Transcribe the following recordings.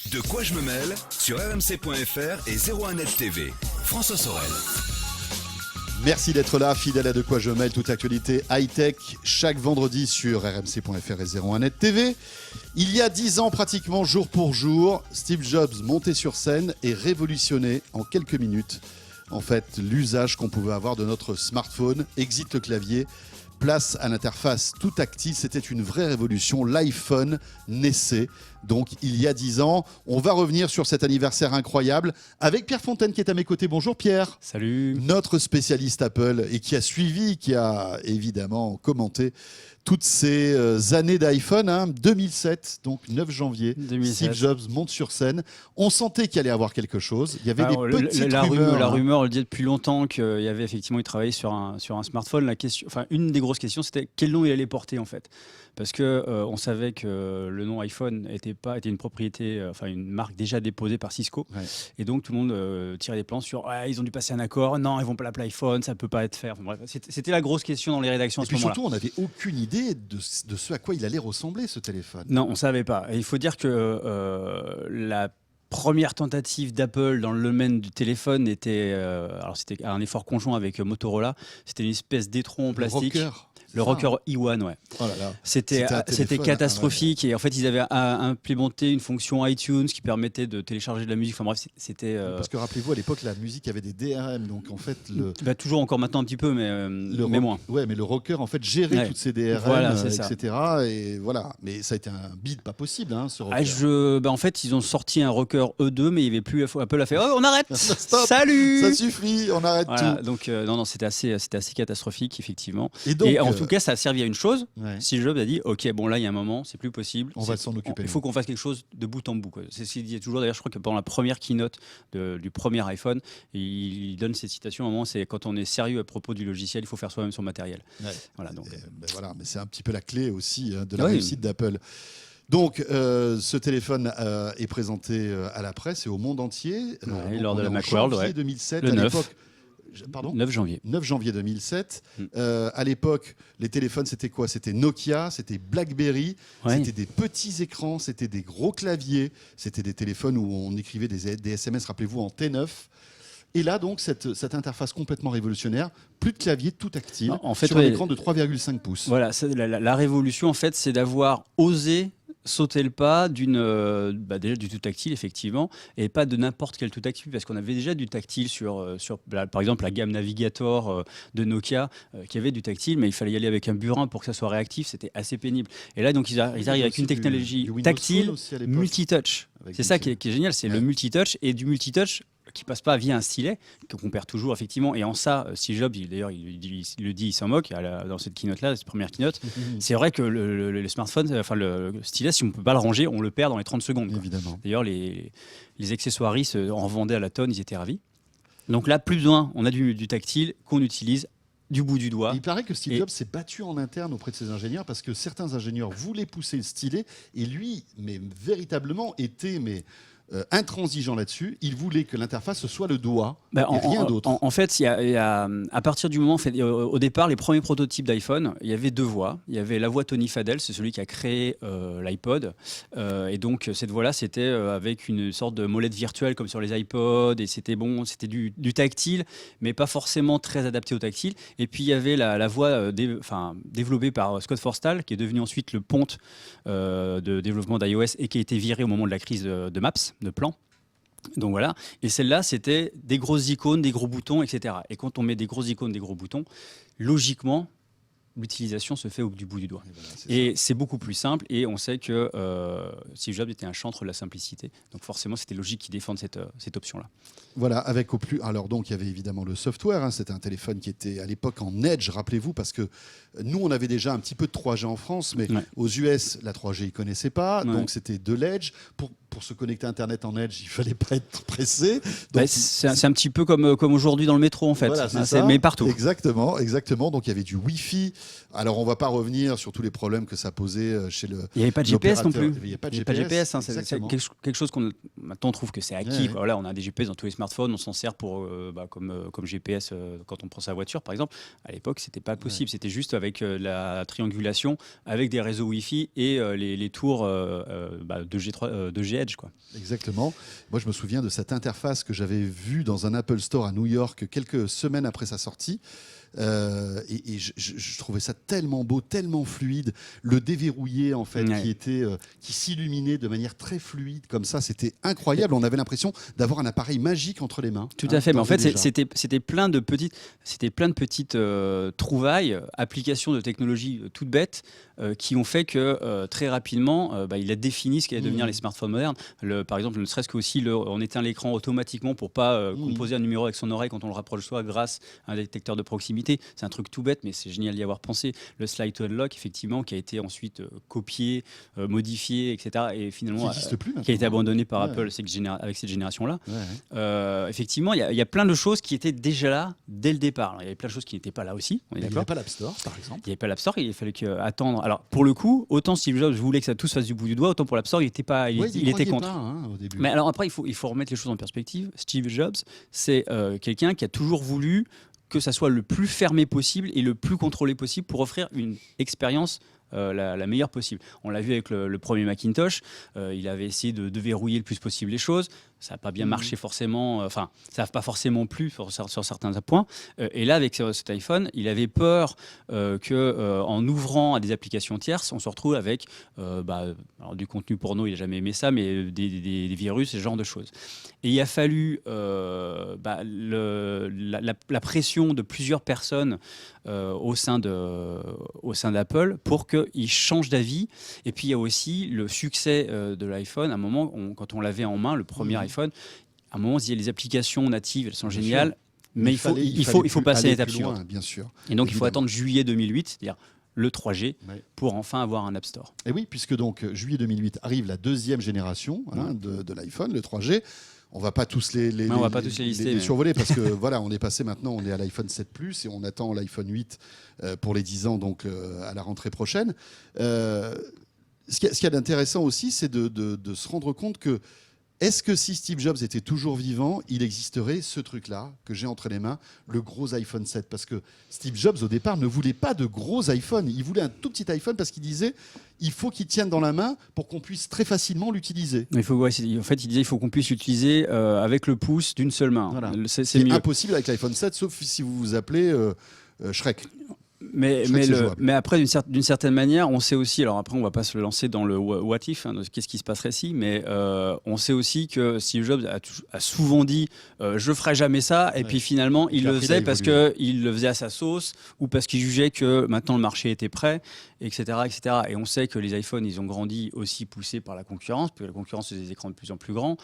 De quoi je me mêle sur rmc.fr et 01net TV. François Sorel. Merci d'être là, fidèle à De quoi je mêle, toute actualité high-tech, chaque vendredi sur rmc.fr et 01net TV. Il y a 10 ans, pratiquement jour pour jour, Steve Jobs montait sur scène et révolutionnait en quelques minutes, en fait, l'usage qu'on pouvait avoir de notre smartphone. Exit le clavier, place à l'interface tout tactile, c'était une vraie révolution. L'iPhone naissait donc il y a 10 ans. On va revenir sur cet anniversaire incroyable avec Pierre Fontaine qui est à mes côtés. Bonjour Pierre. Salut. Notre spécialiste Apple et qui a suivi, qui a évidemment commenté toutes ces années d'iPhone, 2007, donc 9 janvier, 2007. Steve Jobs monte sur scène. On sentait qu'il allait avoir quelque chose. Il y avait des petites la rumeurs. La rumeur, on le dit depuis longtemps qu'il y avait effectivement, il travaillait sur un smartphone. La question, enfin, une des grosses questions, c'était quel nom il allait porter en fait. Parce que on savait que le nom iPhone était une propriété, une marque déjà déposée par Cisco. Ouais. Et donc tout le monde tirait des plans sur ils ont dû passer un accord, non, ils vont pas l'appeler iPhone, ça peut pas être fait. Enfin, bref, c'était la grosse question dans les rédactions à Et ce puis moment-là. surtout, on n'avait aucune idée de ce à quoi il allait ressembler, ce téléphone. Non, on savait pas. Et il faut dire que la première tentative d'Apple dans le domaine du téléphone était, alors c'était un effort conjoint avec Motorola. C'était une espèce d'étron en plastique. Le Rocker E1, ouais. Oh là là. C'était téléphone, catastrophique. Et en fait, ils avaient implémenté une fonction iTunes qui permettait de télécharger de la musique. Enfin bref, c'était. Parce que rappelez-vous, à l'époque, la musique avait des DRM. Donc en fait, toujours encore maintenant un petit peu, mais moins. Ouais, mais le rocker, en fait, gérait toutes ces DRM, voilà, etc. Et voilà. Mais ça a été un bid pas possible, ce rocker. En fait, ils ont sorti un Rocker E2, mais il n'y avait plus. Apple a fait on arrête. Stop. Salut. Ça suffit, on arrête tout. Donc non, c'était assez catastrophique, effectivement. Et donc, en tout cas, ça a servi à une chose. Ouais. Steve Jobs a dit ok, bon là, il y a un moment, c'est plus possible. On va s'en occuper. Il faut qu'on fasse quelque chose de bout en bout, quoi. C'est ce qu'il dit toujours. D'ailleurs, je crois que pendant la première keynote du premier iPhone, il donne cette citation. À un moment, c'est quand on est sérieux à propos du logiciel, il faut faire soi-même son matériel. Ouais. Voilà. Donc. Mais c'est un petit peu la clé aussi de la réussite d'Apple. Donc, ce téléphone est présenté à la presse et au monde entier. Lors de la Macworld, Macworld, 2007, le à 9. l'époque. Pardon ? 9 janvier. 9 janvier 2007. À l'époque, les téléphones, c'était quoi ? C'était Nokia, c'était BlackBerry, c'était des petits écrans, c'était des gros claviers, c'était des téléphones où on écrivait des SMS, rappelez-vous, en T9. Et là, donc, cette interface complètement révolutionnaire, plus de clavier, tout tactile, sur un écran de 3,5 pouces. Voilà, la révolution, en fait, c'est d'avoir osé sauter le pas déjà du tout tactile, effectivement, et pas de n'importe quel tout tactile, parce qu'on avait déjà du tactile sur par exemple la gamme Navigator de Nokia qui avait du tactile, mais il fallait y aller avec un burin pour que ça soit réactif, c'était assez pénible. Et là, donc, ils arrivent avec une technologie tactile multitouch. C'est ça qui est génial, c'est le multitouch, et du multitouch qui passe pas via un stylet, qu'on perd toujours effectivement. Et en ça, Steve Jobs, d'ailleurs, il s'en moque dans cette keynote-là, cette première keynote. C'est vrai que le smartphone, le stylet, si on ne peut pas le ranger, on le perd dans les 30 secondes. Évidemment. D'ailleurs, les accessoiristes en vendaient à la tonne, ils étaient ravis. Donc là, plus besoin, on a du tactile qu'on utilise du bout du doigt. Il paraît que Steve Jobs s'est battu en interne auprès de ses ingénieurs parce que certains ingénieurs voulaient pousser le stylet et lui, mais véritablement, était intransigeant là-dessus. Il voulait que l'interface soit le doigt et rien d'autre. En fait, il y a, à partir du moment, au départ, les premiers prototypes d'iPhone, il y avait deux voix. Il y avait la voix Tony Fadell, c'est celui qui a créé l'iPod. Et donc, cette voix-là, c'était avec une sorte de molette virtuelle comme sur les iPods. Et c'était du tactile, mais pas forcément très adapté au tactile. Et puis, il y avait la voix développée par Scott Forstall, qui est devenu ensuite le ponte de développement d'iOS et qui a été viré au moment de la crise de Maps, de plan. Donc voilà, et celle-là, c'était des grosses icônes, des gros boutons, etc. Et quand on met des grosses icônes, des gros boutons, logiquement, l'utilisation se fait au bout du doigt. Et c'est beaucoup plus simple, et on sait que Steve Jobs était un chantre de la simplicité. Donc forcément, c'était logique qu'il défende cette option-là. Voilà, avec au plus. Alors donc, il y avait évidemment le software. C'était un téléphone qui était à l'époque en Edge, rappelez-vous, parce que nous, on avait déjà un petit peu de 3G en France, mais aux US, la 3G, ils ne connaissaient pas. Donc c'était de l'Edge. Pour se connecter à Internet en Edge, il ne fallait pas être pressé. Donc, c'est un petit peu comme aujourd'hui dans le métro, en fait. Voilà, mais partout. Exactement. Donc, il y avait du Wi-Fi. Alors, on ne va pas revenir sur tous les problèmes que ça posait chez le. Il n'y avait pas de GPS non plus. Il n'y avait pas de GPS. C'est quelque chose maintenant on trouve que c'est acquis. Quoi. Voilà, on a des GPS dans tous les smartphones, on s'en sert pour, comme GPS quand on prend sa voiture par exemple. À l'époque, c'était pas possible, c'était juste avec la triangulation, avec des réseaux Wi-Fi et les tours 2G Edge. Quoi. Exactement. Moi, je me souviens de cette interface que j'avais vue dans un Apple Store à New York quelques semaines après sa sortie. Et je trouvais ça tellement beau, tellement fluide. Le déverrouillé, en fait, qui s'illuminait de manière très fluide, comme ça, c'était incroyable. On avait l'impression d'avoir un appareil magique entre les mains. Tout à fait. Mais en fait, c'était plein de petites trouvailles, applications de technologie toutes bêtes qui ont fait que très rapidement, il a défini ce qu'allait devenir les smartphones modernes. Par exemple, ne serait-ce qu'aussi, on éteint l'écran automatiquement pour pas composer un numéro avec son oreille quand on le rapproche de soi grâce à un détecteur de proximité. C'est un truc tout bête, mais c'est génial d'y avoir pensé. Le slide to unlock, effectivement, qui a été ensuite copié, modifié, etc. Et finalement, qui a été abandonné par Apple avec cette génération-là. Effectivement, il y a plein de choses qui étaient déjà là dès le départ. Alors, il y avait plein de choses qui n'étaient pas là aussi. Il n'y avait pas l'App Store, par exemple. Il n'y avait pas l'App Store, il fallait attendre. Alors, pour le coup, autant Steve Jobs voulait que ça tous fasse du bout du doigt, autant pour l'App Store, il était contre. Pas, au début. Mais alors après, il faut remettre les choses en perspective. Steve Jobs, c'est quelqu'un qui a toujours voulu que ça soit le plus fermé possible et le plus contrôlé possible pour offrir une expérience la meilleure possible. On l'a vu avec le premier Macintosh, il avait essayé de verrouiller le plus possible les choses. Ça n'a pas bien marché forcément, ça n'a pas forcément plu sur certains points. Et là, avec cet iPhone, il avait peur qu'en ouvrant à des applications tierces, on se retrouve avec alors, du contenu porno, il n'a jamais aimé ça, mais des virus, ce genre de choses. Et il a fallu la pression de plusieurs personnes au sein d'Apple pour qu'il change d'avis. Et puis, il y a aussi le succès de l'iPhone. À un moment, quand on l'avait en main, le premier iPhone, à un moment, on se disait les applications natives, elles sont géniales, mais il faut passer à l'étape suivante. Bien sûr. Et donc, il faut attendre juillet 2008, c'est-à-dire le 3G, pour enfin avoir un App Store. Et oui, puisque donc juillet 2008 arrive la deuxième génération de l'iPhone, le 3G. On va pas tous les survoler parce que voilà, on est passé maintenant, on est à l'iPhone 7 Plus et on attend l'iPhone 8 pour les 10 ans, donc à la rentrée prochaine. Ce qu'il y a d'intéressant aussi, c'est de se rendre compte que est-ce que si Steve Jobs était toujours vivant, il existerait ce truc-là que j'ai entre les mains, le gros iPhone 7? Parce que Steve Jobs, au départ, ne voulait pas de gros iPhone. Il voulait un tout petit iPhone parce qu'il disait il faut qu'il tienne dans la main pour qu'on puisse très facilement l'utiliser. En fait, il disait il faut qu'on puisse l'utiliser avec le pouce d'une seule main. Voilà. C'est mieux. Impossible avec l'iPhone 7, sauf si vous vous appelez Shrek. Mais après, d'une certaine manière, on sait aussi, alors après on va pas se lancer dans le what if, qu'est-ce qui se passerait si, mais on sait aussi que Steve Jobs a souvent dit je ferai jamais ça, et puis finalement il le faisait parce qu'il le faisait à sa sauce, ou parce qu'il jugeait que maintenant le marché était prêt, etc., etc. Et on sait que les iPhones, ils ont grandi aussi poussés par la concurrence, parce que la concurrence, c'est des écrans de plus en plus grands.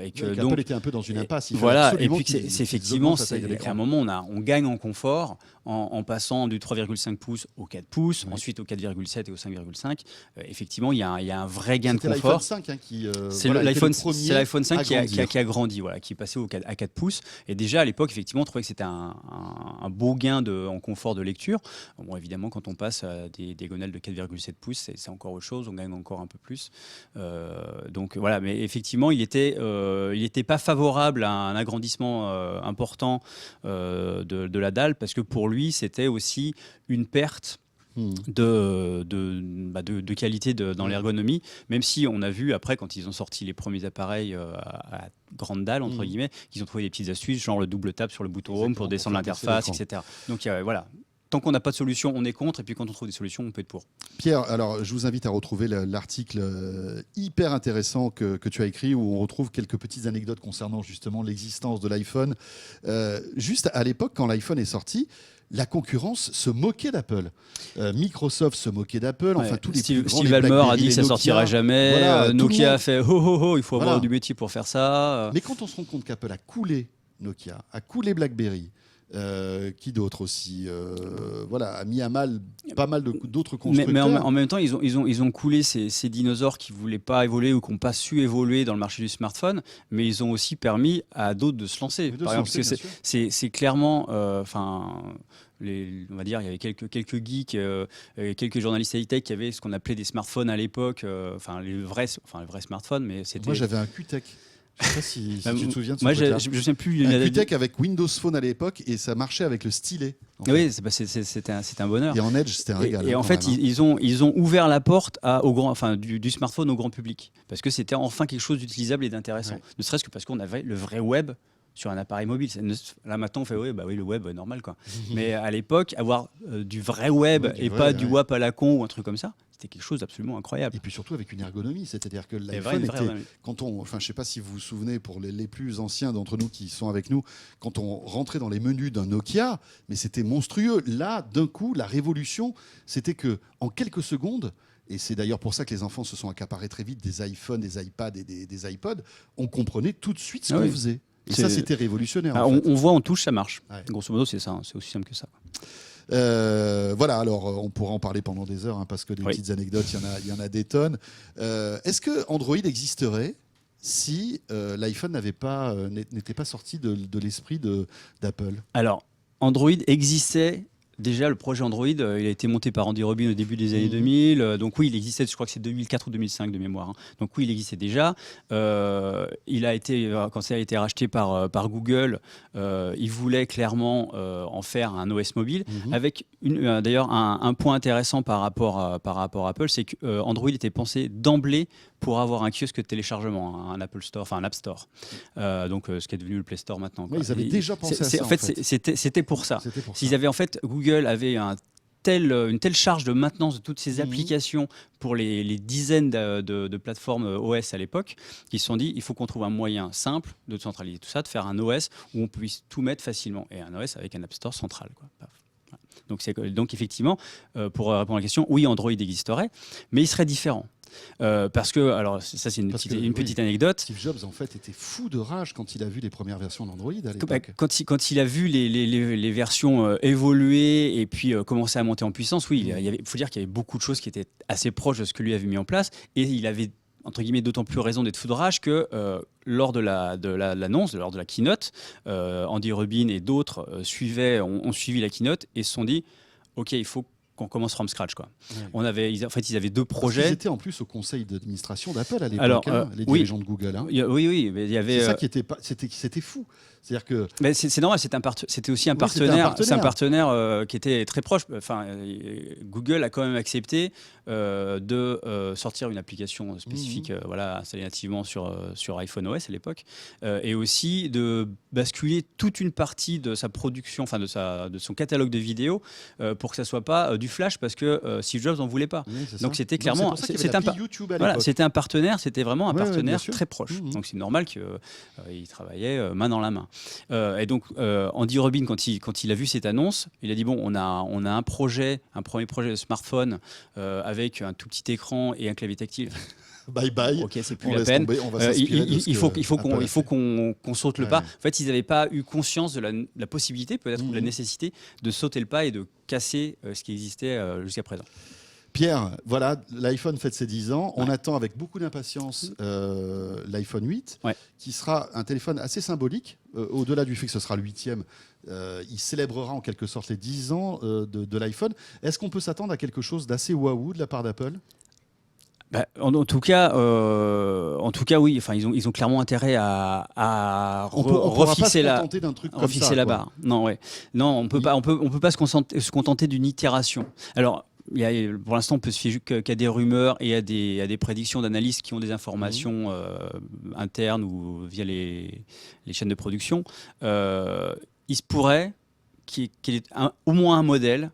Et que donc, Apple était un peu dans une impasse. Voilà, et puis c'est effectivement, à un moment, on gagne en confort en passant du 3,5 pouces au 4 pouces, ensuite au 4,7 et au 5,5. Effectivement, il y a un vrai gain de confort. C'est l'iPhone 5 qui a grandi, voilà, qui est passé à 4 pouces. Et déjà, à l'époque, effectivement, on trouvait que c'était un beau gain en confort de lecture. Bon, évidemment, quand on passe à des diagonales de 4,7 pouces, c'est encore autre chose, on gagne encore un peu plus. Donc voilà, mais effectivement, il était pas favorable à un agrandissement important de la dalle, parce que pour lui, c'était aussi une perte de qualité dans l'ergonomie, même si on a vu après, quand ils ont sorti les premiers appareils à grande dalle, entre guillemets, qu'ils ont trouvé des petites astuces, genre le double tap sur le bouton Home pour descendre l'interface, etc. Donc voilà. Tant qu'on n'a pas de solution, on est contre, et puis quand on trouve des solutions, on peut être pour. Pierre, alors je vous invite à retrouver l'article hyper intéressant que tu as écrit, où on retrouve quelques petites anecdotes concernant justement l'existence de l'iPhone. Juste à l'époque, quand l'iPhone est sorti, la concurrence se moquait d'Apple. Microsoft se moquait d'Apple. Enfin, tous les plus grands, Steve Ballmer a dit que ça sortira jamais. Voilà, Nokia a fait il faut avoir du métier pour faire ça. Mais quand on se rend compte qu'Apple a coulé Nokia, a coulé BlackBerry, qui d'autre aussi a mis à mal pas mal d'autres constructeurs. Mais en même temps, ils ont coulé ces dinosaures qui ne voulaient pas évoluer ou qui n'ont pas su évoluer dans le marché du smartphone, mais ils ont aussi permis à d'autres de se lancer. Par exemple, parce que c'est clairement... on va dire, il y avait quelques geeks, quelques journalistes high-tech qui avaient ce qu'on appelait des smartphones à l'époque, les vrais smartphones, mais c'était... Moi, j'avais un QTech. Je sais pas si tu te souviens de ce moi, truc-là. je ne sais plus. Un QTech avec Windows Phone à l'époque et ça marchait avec le stylet. Oui, c'était un bonheur. Et en Edge, c'était un régal. Et en fait, ils ont ouvert la porte du smartphone au grand public parce que c'était enfin quelque chose d'utilisable et d'intéressant. Ouais. Ne serait-ce que parce qu'on avait le vrai web sur un appareil mobile. Là maintenant, on fait oui, le web, normal quoi. Mais à l'époque, avoir du vrai web pas du WAP à la con ou un truc comme ça. C'était quelque chose d'absolument incroyable. Et puis surtout avec une ergonomie, c'est-à-dire que l'iPhone était, quand on, je sais pas si vous vous souvenez pour les plus anciens d'entre nous qui sont avec nous, quand on rentrait dans les menus d'un Nokia, mais c'était monstrueux. Là, d'un coup, la révolution, c'était que en quelques secondes, et c'est d'ailleurs pour ça que les enfants se sont accaparés très vite des iPhones, des iPads et des iPods, on comprenait tout de suite ce qu'on faisait. Et ça, c'était révolutionnaire. On voit, on touche, ça marche. Ouais. Grosso modo, c'est ça. C'est aussi simple que ça. Voilà, alors on pourra en parler pendant des heures parce que des petites anecdotes, il y en a des tonnes. Est-ce que Android existerait si l'iPhone n'était pas sorti de l'esprit d'Apple ? Alors, Android existait. Déjà, le projet Android, il a été monté par Andy Rubin au début des années 2000. Donc oui, il existait, je crois que c'est 2004 ou 2005 de mémoire. Donc oui, il existait déjà. Il a été, quand ça a été racheté par Google, il voulait clairement en faire un OS mobile. Avec d'ailleurs un point intéressant par rapport à Apple, c'est que Android était pensé d'emblée pour avoir un kiosque de téléchargement, un Apple Store, enfin un App Store. Donc ce qui est devenu le Play Store maintenant. Oui, ils avaient déjà pensé à ça. En fait, c'était pour ça. S'ils avaient en fait Google avait une telle charge de maintenance de toutes ces applications pour les dizaines de plateformes OS à l'époque, qu'ils se sont dit il faut qu'on trouve un moyen simple de centraliser tout ça, de faire un OS où on puisse tout mettre facilement. Et un OS avec un App Store central, quoi. Donc effectivement, pour répondre à la question, oui, Android existerait, mais il serait différent. Parce que, alors ça c'est une petite anecdote. Steve Jobs en fait était fou de rage quand il a vu les premières versions d'Android à l'époque. Quand il a vu les versions évoluer et puis commencer à monter en puissance, oui, il faut dire qu'il y avait beaucoup de choses qui étaient assez proches de ce que lui avait mis en place et il avait entre guillemets d'autant plus raison d'être fou de rage que lors de l'annonce, lors de la keynote, Andy Rubin et d'autres ont suivi la keynote et se sont dit ok, il faut qu'on commence from scratch, quoi. Ouais. Ils avaient deux projets. Ils étaient en plus au conseil d'administration d'Apple à l'époque, les dirigeants de Google. Oui, mais il y avait. C'est ça qui c'était fou. C'est-à-dire que. Mais c'est normal, c'était aussi un partenaire. C'est un partenaire qui était très proche. Enfin, Google a quand même accepté de sortir une application spécifique, installée nativement sur iPhone OS à l'époque, et aussi de basculer toute une partie de sa production, enfin de son catalogue de vidéos, pour que ça soit pas du Flash, parce que Steve Jobs n'en voulait pas. Oui, donc c'était clairement, c'était un partenaire, c'était vraiment un partenaire très proche. Donc c'est normal qu'il travaillait main dans la main. Et donc Andy Rubin, quand il a vu cette annonce, il a dit bon, on a un premier projet de smartphone avec un tout petit écran et un clavier tactile. Bye bye. Ok, c'est plus la peine. Il faut qu'on saute le pas. En fait, ils n'avaient pas eu conscience de la possibilité, peut-être, ou de la nécessité de sauter le pas et de casser ce qui existait jusqu'à présent. Pierre, voilà, l'iPhone fête ses 10 ans. On attend avec beaucoup d'impatience l'iPhone 8, qui sera un téléphone assez symbolique. Au-delà du fait que ce sera le 8e, il célébrera en quelque sorte les 10 ans de l'iPhone. Est-ce qu'on peut s'attendre à quelque chose d'assez waouh de la part d'Apple ? En tout cas, oui. Enfin, ils ont clairement intérêt à refixer la barre. Non, on peut pas se contenter d'une itération. Alors. Pour l'instant, on peut se fier qu'à des rumeurs et à des prédictions d'analystes qui ont des informations internes ou via les chaînes de production. Il se pourrait qu'il y ait au moins un modèle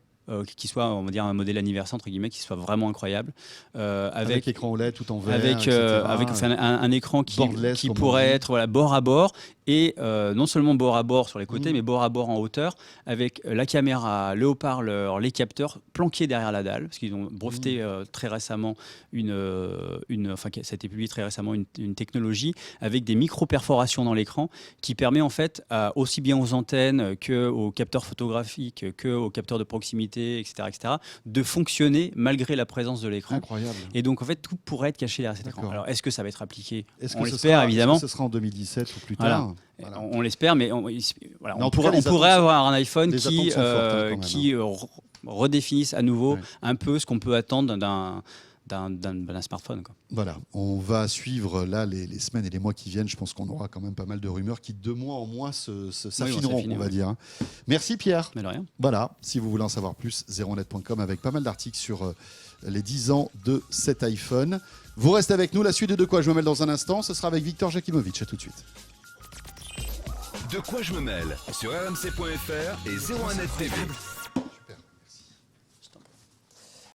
qui soit, on va dire, un modèle anniversaire entre guillemets, qui soit vraiment incroyable, avec écran OLED tout en vert, avec un écran qui pourrait être bord à bord. Et non seulement bord à bord sur les côtés, mais bord à bord en hauteur, avec la caméra, le haut-parleur, les capteurs planqués derrière la dalle, parce qu'ils ont breveté très récemment ça a été publié très récemment, une technologie avec des micro-perforations dans l'écran qui permet en fait aussi bien aux antennes qu'aux capteurs photographiques, qu'aux capteurs de proximité, etc., de fonctionner malgré la présence de l'écran. Incroyable. Et donc en fait tout pourrait être caché derrière cet écran. Alors est-ce que ça va être appliqué ? On l'espère évidemment. Est-ce que ce sera en 2017 ou plus tard ? Voilà. On l'espère, mais on pourrait avoir un iPhone qui redéfinisse à nouveau un peu ce qu'on peut attendre d'un smartphone, quoi. Voilà, on va suivre là les semaines et les mois qui viennent. Je pense qu'on aura quand même pas mal de rumeurs qui de mois en mois s'affineront, on va dire. Merci Pierre. Mais de rien. Voilà, si vous voulez en savoir plus, 01net.com avec pas mal d'articles sur les 10 ans de cet iPhone. Vous restez avec nous, la suite de quoi je me mêle dans un instant, ce sera avec Victor Jakimovic. À tout de suite. De quoi je me mêle sur rmc.fr et 01net TV.